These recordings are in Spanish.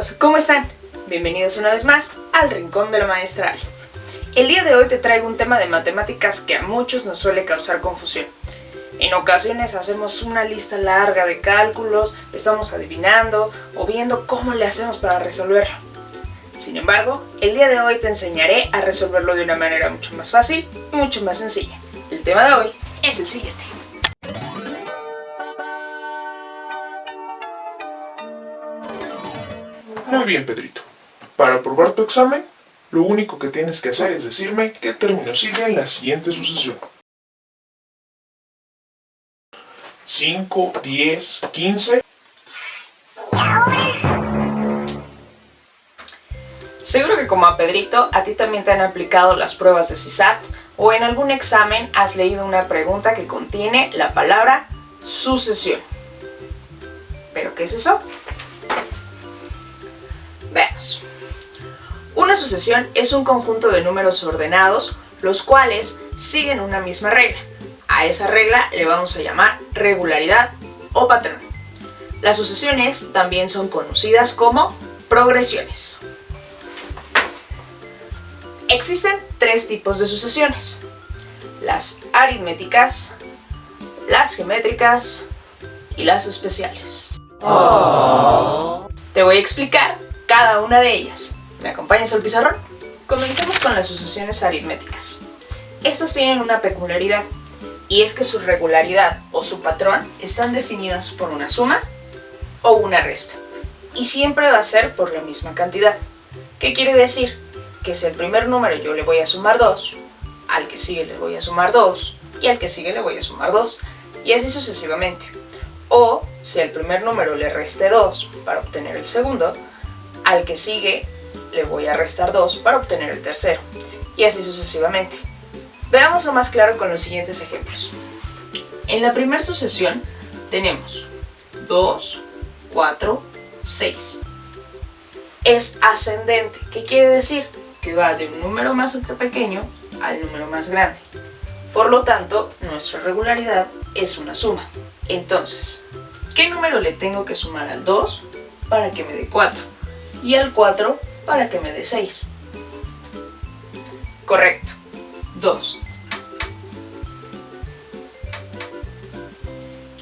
chicos, ¿cómo están? Bienvenidos una vez más al Rincón de la Maestra Ali. El día de hoy te traigo un tema de matemáticas que a muchos nos suele causar confusión. En ocasiones hacemos una lista larga de cálculos, estamos adivinando o viendo cómo le hacemos para resolverlo. Sin embargo, el día de hoy te enseñaré a resolverlo de una manera mucho más fácil y mucho más sencilla. El tema de hoy es el siguiente. Muy bien, Pedrito. Para aprobar tu examen, lo único que tienes que hacer es decirme qué término sigue en la siguiente sucesión. 5, 10, 15. Seguro que como a Pedrito, a ti también te han aplicado las pruebas de CISAT o en algún examen has leído una pregunta que contiene la palabra sucesión. ¿Pero qué es eso? Veamos. Una sucesión es un conjunto de números ordenados, los cuales siguen una misma regla. A esa regla le vamos a llamar regularidad o patrón. Las sucesiones también son conocidas como progresiones. Existen tres tipos de sucesiones: las aritméticas, las geométricas y las especiales. Te voy a explicar cada una de ellas. ¿Me acompañas al pizarrón? Comencemos con las sucesiones aritméticas. Estas tienen una peculiaridad, y es que su regularidad o su patrón están definidas por una suma o una resta, y siempre va a ser por la misma cantidad. ¿Qué quiere decir? Que si al primer número yo le voy a sumar 2, al que sigue le voy a sumar 2, y al que sigue le voy a sumar 2, y así sucesivamente. O si al primer número le resté 2 para obtener el segundo, al que sigue le voy a restar 2 para obtener el tercero, y así sucesivamente. Veámoslo más claro con los siguientes ejemplos. En la primera sucesión tenemos 2, 4, 6. Es ascendente. ¿Qué quiere decir? Que va de un número más pequeño al número más grande. Por lo tanto, nuestra regularidad es una suma. Entonces, ¿qué número le tengo que sumar al 2 para que me dé 4? Y al 4 para que me dé 6. Correcto, 2.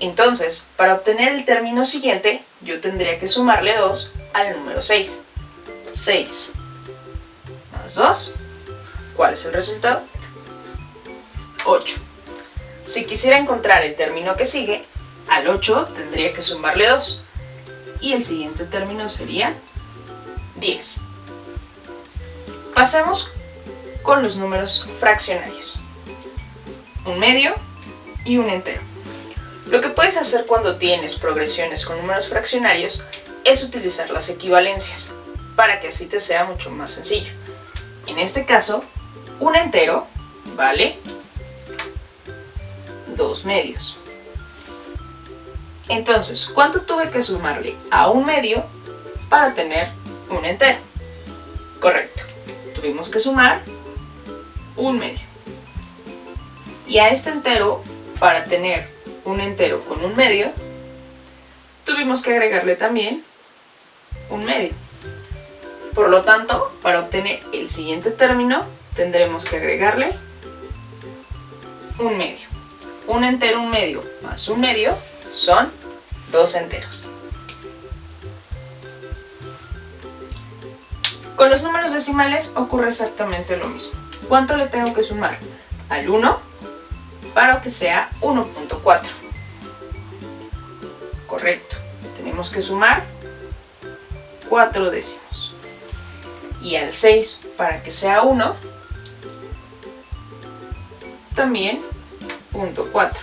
Entonces, para obtener el término siguiente, yo tendría que sumarle 2 al número 6. 6 más 2, ¿cuál es el resultado? 8. Si quisiera encontrar el término que sigue, al 8 tendría que sumarle 2. Y el siguiente término sería 10. Pasemos con los números fraccionarios. Un medio y un entero. Lo que puedes hacer cuando tienes progresiones con números fraccionarios es utilizar las equivalencias, para que así te sea mucho más sencillo. En este caso, un entero vale 2 medios. Entonces, ¿cuánto tuve que sumarle a un medio para tener un entero? Correcto, tuvimos que sumar un medio. Y a este entero, para tener un entero con un medio, tuvimos que agregarle también un medio. Por lo tanto, para obtener el siguiente término, tendremos que agregarle un medio. Un entero, un medio más un medio son 2 enteros. Con los números decimales ocurre exactamente lo mismo. ¿Cuánto le tengo que sumar al 1 para que sea 1.4? Correcto, tenemos que sumar 4 décimos. Y al 6 para que sea 1, también 0.4.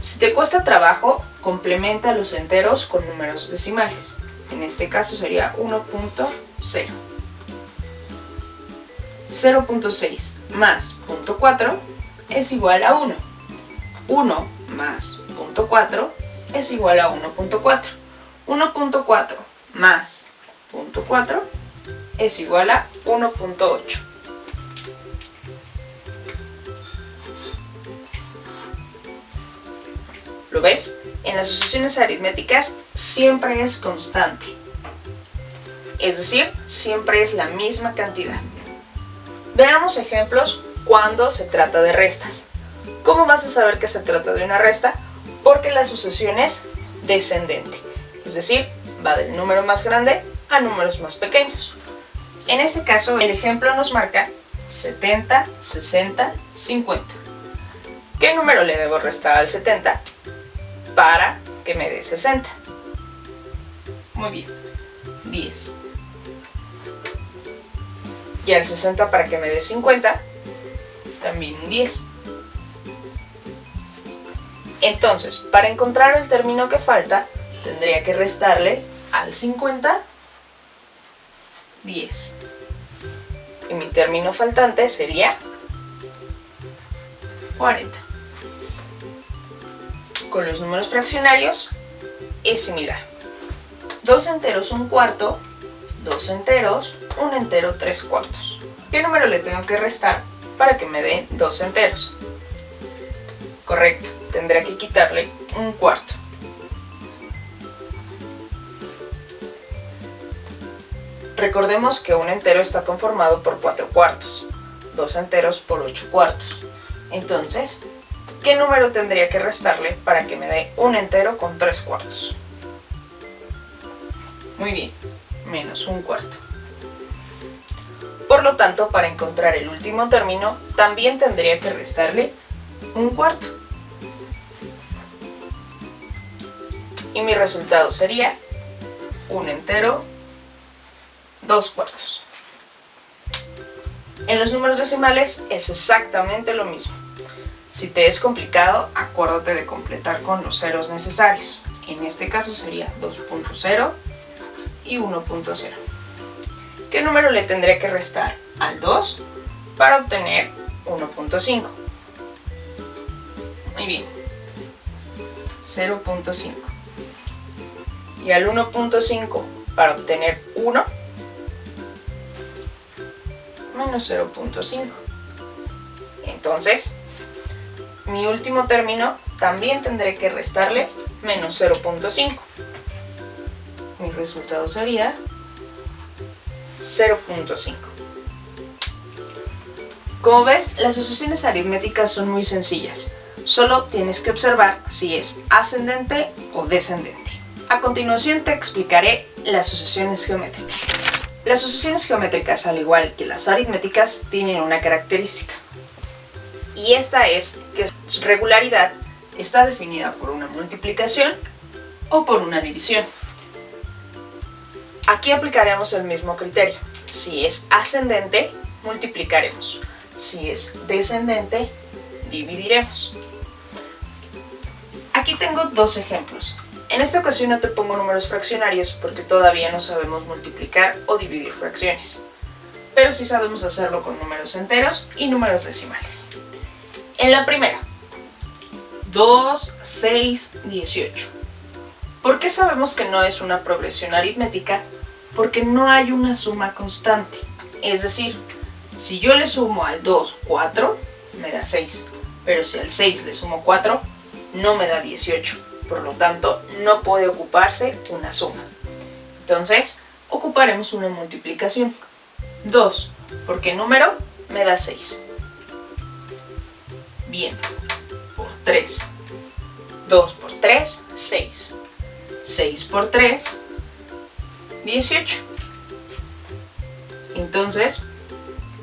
Si te cuesta trabajo, complementa los enteros con números decimales. En este caso sería 1.0. 0.6 más 0.4 es igual a 1. 1 más 0.4 es igual a 1.4. 1.4 más 0.4 es igual a 1.8. ¿Lo ves? En las sucesiones aritméticas siempre es constante. es decir, siempre es la misma cantidad. Veamos ejemplos cuando se trata de restas. ¿Cómo vas a saber que se trata de una resta? Porque la sucesión es descendente, es decir, va del número más grande a números más pequeños. En este caso, el ejemplo nos marca 70, 60, 50. ¿Qué número le debo restar al 70 para que me dé 60? Muy bien, 10. Y al 60 para que me dé 50, también un 10. Entonces, para encontrar el término que falta, tendría que restarle al 50, 10. Y mi término faltante sería 40. Con los números fraccionarios es similar. 2 enteros 1/4, 2 enteros, 1 entero 3/4. ¿Qué número le tengo que restar para que me dé 2 enteros? Correcto, tendré que quitarle 1/4. Recordemos que un entero está conformado por 4/4, 2 enteros por 8/4. Entonces, ¿qué número tendría que restarle para que me dé un entero con 3/4? Muy bien, menos 1/4. Por lo tanto, para encontrar el último término, también tendría que restarle 1/4. Y mi resultado sería 1 entero, 2/4. En los números decimales es exactamente lo mismo. Si te es complicado, acuérdate de completar con los ceros necesarios. En este caso sería 2.0 y 1.0. ¿Qué número le tendría que restar al 2 para obtener 1.5? Muy bien, 0.5. Y al 1.5 para obtener 1, menos 0.5. Entonces, mi último término también tendré que restarle menos 0.5. Mi resultado sería 0.5. Como ves, las sucesiones aritméticas son muy sencillas. Solo tienes que observar si es ascendente o descendente. A continuación te explicaré las sucesiones geométricas. Las sucesiones geométricas, al igual que las aritméticas, tienen una característica. Y esta es que su regularidad está definida por una multiplicación o por una división. Aquí aplicaremos el mismo criterio. Si es ascendente, multiplicaremos. Si es descendente, dividiremos. Aquí tengo dos ejemplos. En esta ocasión no te pongo números fraccionarios porque todavía no sabemos multiplicar o dividir fracciones. Pero sí sabemos hacerlo con números enteros y números decimales. En la primera, 2, 6, 18. ¿Por qué sabemos que no es una progresión aritmética? Porque no hay una suma constante. Es decir, si yo le sumo al 2 4, me da 6. Pero si al 6 le sumo 4, no me da 18. Por lo tanto, no puede ocuparse una suma. Entonces, ocuparemos una multiplicación. 2, ¿por qué número? Me da 6. Bien, por 3. 2 por 3, 6. 6 por 3, 18. Entonces,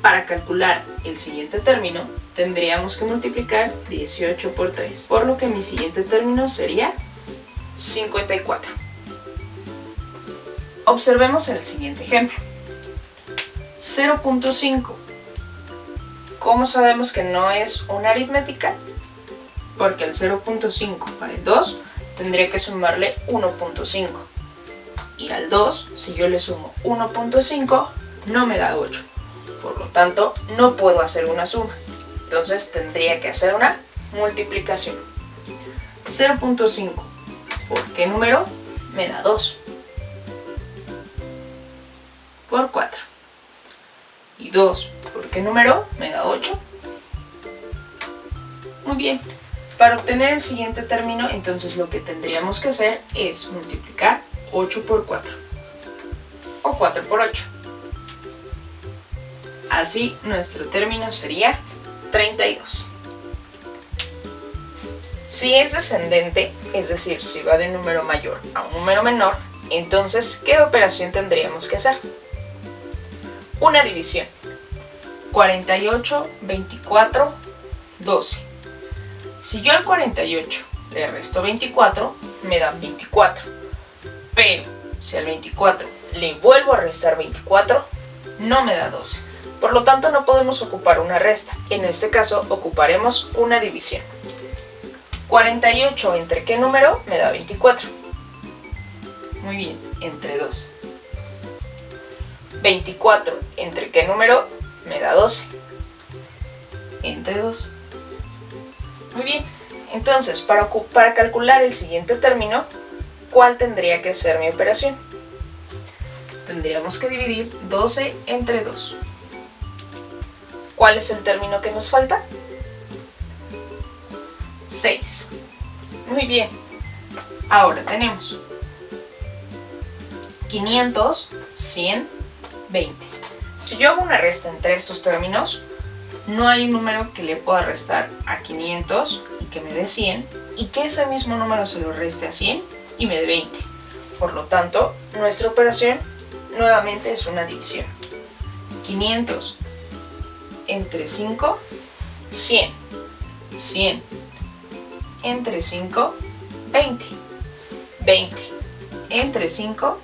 para calcular el siguiente término, tendríamos que multiplicar 18 por 3, por lo que mi siguiente término sería 54. Observemos el siguiente ejemplo. 0.5. ¿Cómo sabemos que no es una aritmética? Porque el 0.5 para el 2 tendría que sumarle 1.5. Y al 2, si yo le sumo 1.5, no me da 8. Por lo tanto, no puedo hacer una suma. Entonces tendría que hacer una multiplicación. 0.5 ¿por qué número? Me da 2. Por 4. Y 2 ¿por qué número? Me da 8. Muy bien. Para obtener el siguiente término, entonces lo que tendríamos que hacer es multiplicar 8 por 4. o 4 por 8. Así nuestro término sería 32. Si es descendente, es decir, si va de un número mayor a un número menor, entonces, ¿qué operación tendríamos que hacer? Una división. 48, 24, 12. Si yo al 48 le resto 24, me dan 24. Pero si al 24 le vuelvo a restar 24, no me da 12. Por lo tanto, no podemos ocupar una resta. En este caso, ocuparemos una división. 48 entre ¿qué número? Me da 24. Muy bien, entre 2. 24 entre ¿qué número? Me da 12. Entre 2. Muy bien, entonces para calcular el siguiente término, ¿cuál tendría que ser mi operación? Tendríamos que dividir 12 entre 2. ¿Cuál es el término que nos falta? 6. Muy bien. Ahora tenemos 500, 100, 20. Si yo hago una resta entre estos términos, no hay un número que le pueda restar a 500 y que me dé 100, y que ese mismo número se lo reste a 100 y me dé 20. Por lo tanto, nuestra operación nuevamente es una división. 500 entre 5, 100. 100 entre 5, 20. 20 entre 5,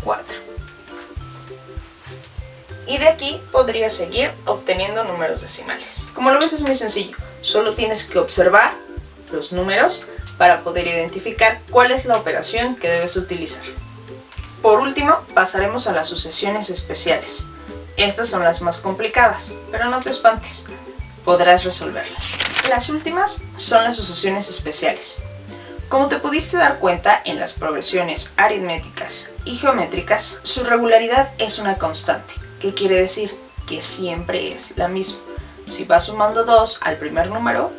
4. Y de aquí podría seguir obteniendo números decimales. Como lo ves, es muy sencillo. Solo tienes que observar los números para poder identificar cuál es la operación que debes utilizar. Por último, pasaremos a las sucesiones especiales. Estas son las más complicadas, pero no te espantes, podrás resolverlas. Las últimas son las sucesiones especiales. Como te pudiste dar cuenta en las progresiones aritméticas y geométricas, su regularidad es una constante. ¿Qué quiere decir? Que siempre es la misma. Si vas sumando 2 al primer número,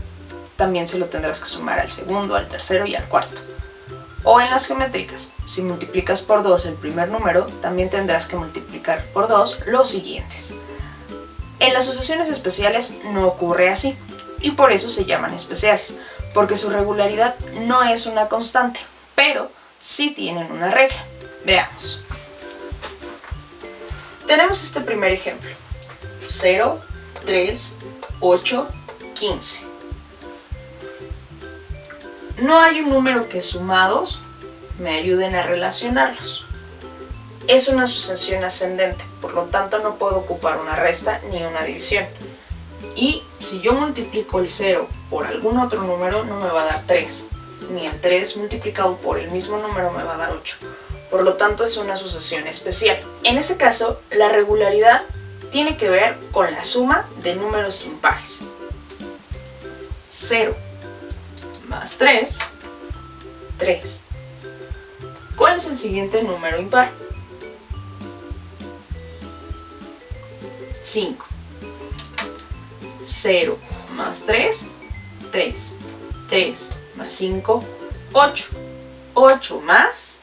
también se lo tendrás que sumar al segundo, al tercero y al cuarto. O en las geométricas, si multiplicas por 2 el primer número, también tendrás que multiplicar por 2 los siguientes. En las sucesiones especiales no ocurre así, y por eso se llaman especiales, porque su regularidad no es una constante, pero sí tienen una regla. Veamos. Tenemos este primer ejemplo. 0, 3, 8, 15. No hay un número que sumados me ayuden a relacionarlos. Es una sucesión ascendente, por lo tanto no puedo ocupar una resta ni una división. Y si yo multiplico el 0 por algún otro número, no me va a dar 3. Ni el 3 multiplicado por el mismo número me va a dar 8. Por lo tanto, es una sucesión especial. En este caso, la regularidad tiene que ver con la suma de números impares. 0 más 3, 3. ¿Cuál es el siguiente número impar? 5. 0 más 3, 3. 3 más 5, 8. 8 más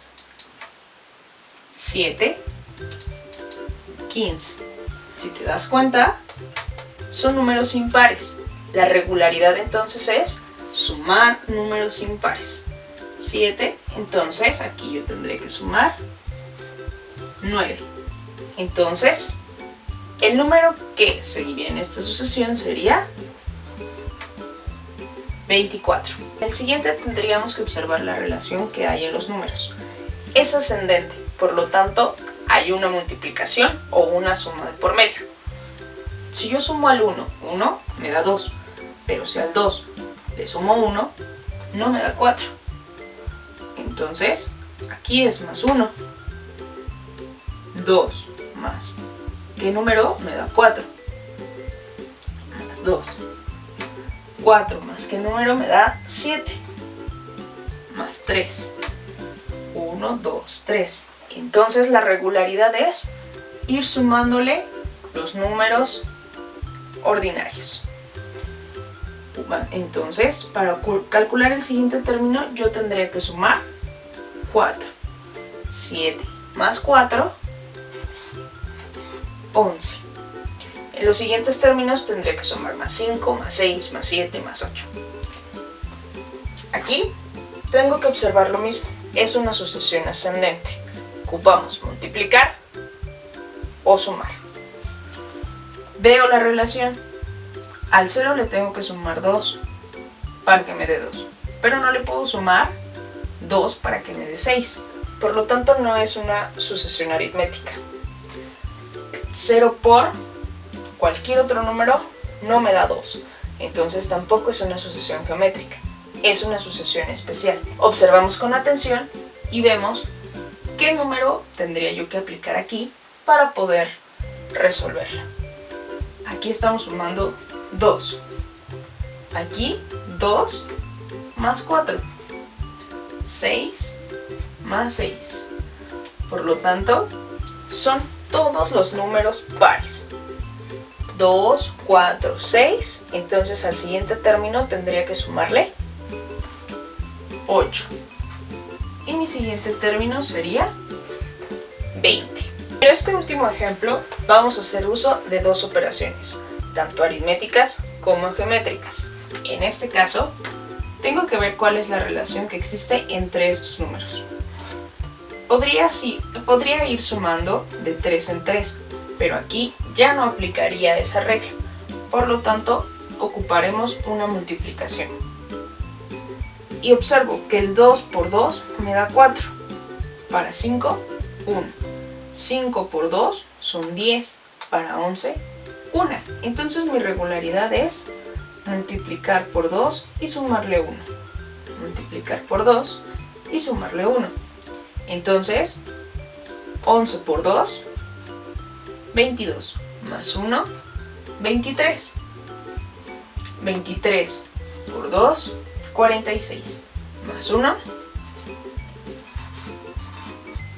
7, 15. Si te das cuenta, son números impares. La regularidad entonces es sumar números impares. 7, entonces aquí yo tendré que sumar 9. Entonces, el número que seguiría en esta sucesión sería 24. El siguiente tendríamos que observar la relación que hay en los números. Es ascendente, por lo tanto, hay una multiplicación o una suma de por medio. Si yo sumo al 1, 1 me da 2, pero si al 2 le sumo 1, no me da 4. Entonces, aquí es más 1. 2 más, ¿qué número? Me da 4. Más 2. 4 más, ¿qué número? Me da 7. Más 3. 1, 2, 3. Entonces la regularidad es ir sumándole los números ordinarios. Entonces, para calcular el siguiente término, yo tendría que sumar 4. 7 más 4, 11. En los siguientes términos tendría que sumar más 5, más 6, más 7, más 8. Aquí tengo que observar lo mismo. Es una sucesión ascendente. Ocupamos multiplicar o sumar. Veo la relación. Al 0 le tengo que sumar 2 para que me dé 2. Pero no le puedo sumar 2 para que me dé 6. Por lo tanto, no es una sucesión aritmética. 0 por cualquier otro número no me da 2. Entonces tampoco es una sucesión geométrica. Es una sucesión especial. Observamos con atención y vemos qué número tendría yo que aplicar aquí para poder resolverla. Aquí estamos sumando 2. Aquí 2 más 4. 6 más 6. Por lo tanto, son todos los números pares. 2, 4, 6. Entonces al siguiente término tendría que sumarle 8. Y mi siguiente término sería 20. En este último ejemplo vamos a hacer uso de dos operaciones, tanto aritméticas como geométricas. En este caso, tengo que ver cuál es la relación que existe entre estos números. Podría ir sumando de 3 en 3, pero aquí ya no aplicaría esa regla. Por lo tanto, ocuparemos una multiplicación. Y observo que el 2 por 2 me da 4. Para 5, 1. 5 por 2 son 10. Para 11, 1. Entonces mi regularidad es multiplicar por 2 y sumarle 1. Multiplicar por 2 y sumarle 1. Entonces, 11 por 2, 22. Más 1, 23. 23 por 2, 46. Más 1,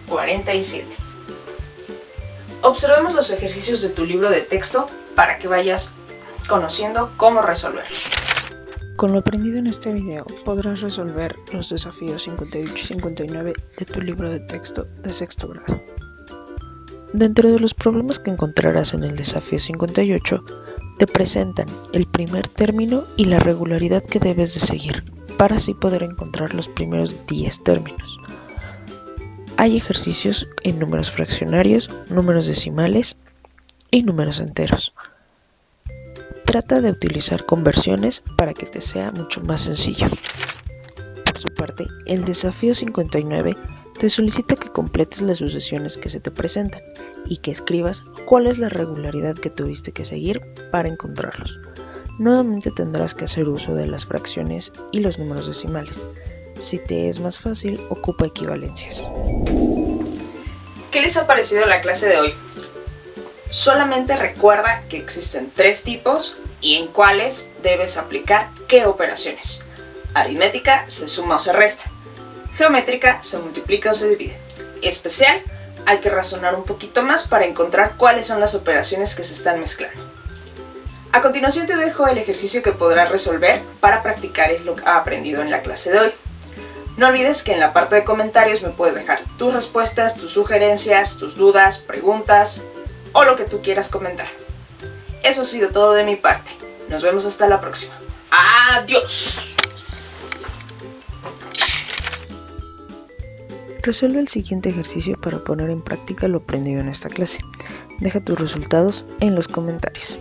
47. Observemos los ejercicios de tu libro de texto para que vayas conociendo cómo resolverlo. Con lo aprendido en este video podrás resolver los desafíos 58 y 59 de tu libro de texto de sexto grado. Dentro de los problemas que encontrarás en el desafío 58, te presentan el primer término y la regularidad que debes de seguir para así poder encontrar los primeros 10 términos. Hay ejercicios en números fraccionarios, números decimales y números enteros. Trata de utilizar conversiones para que te sea mucho más sencillo. Por su parte, el desafío 59 te solicita que completes las sucesiones que se te presentan y que escribas cuál es la regularidad que tuviste que seguir para encontrarlos. Nuevamente tendrás que hacer uso de las fracciones y los números decimales. Si te es más fácil, ocupa equivalencias. ¿Qué les ha parecido la clase de hoy? Solamente recuerda que existen 3 tipos y en cuáles debes aplicar qué operaciones. Aritmética se suma o se resta. Geométrica se multiplica o se divide. Especial, hay que razonar un poquito más para encontrar cuáles son las operaciones que se están mezclando. A continuación te dejo el ejercicio que podrás resolver para practicar lo aprendido en la clase de hoy. No olvides que en la parte de comentarios me puedes dejar tus respuestas, tus sugerencias, tus dudas, preguntas o lo que tú quieras comentar. Eso ha sido todo de mi parte. Nos vemos hasta la próxima. ¡Adiós! Resuelve el siguiente ejercicio para poner en práctica lo aprendido en esta clase. Deja tus resultados en los comentarios.